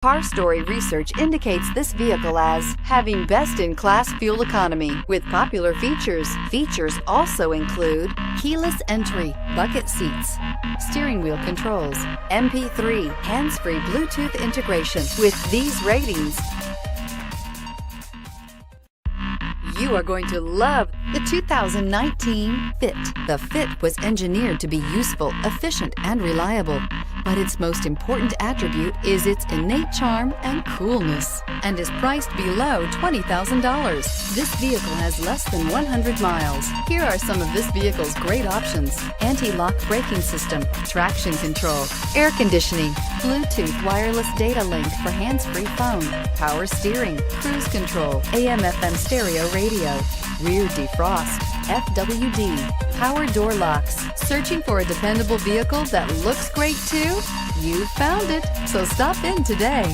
Car Story research indicates this vehicle as having best-in-class fuel economy with popular features. Features also include keyless entry, bucket seats, steering wheel controls, MP3, hands-free Bluetooth integration. With these ratings, you are going to love the 2019 Fit. The Fit was engineered to be useful, efficient, and reliable. But its most important attribute is its innate charm and coolness, and is priced below $20,000. This vehicle has less than 100 miles. Here are some of this vehicle's great options: anti-lock braking system, traction control, air conditioning, Bluetooth wireless data link for hands-free phone, power steering, cruise control, AM/FM stereo radio, rear defrost, FWD, power door locks. Searching for a dependable vehicle that looks great too? You found it, so stop in today.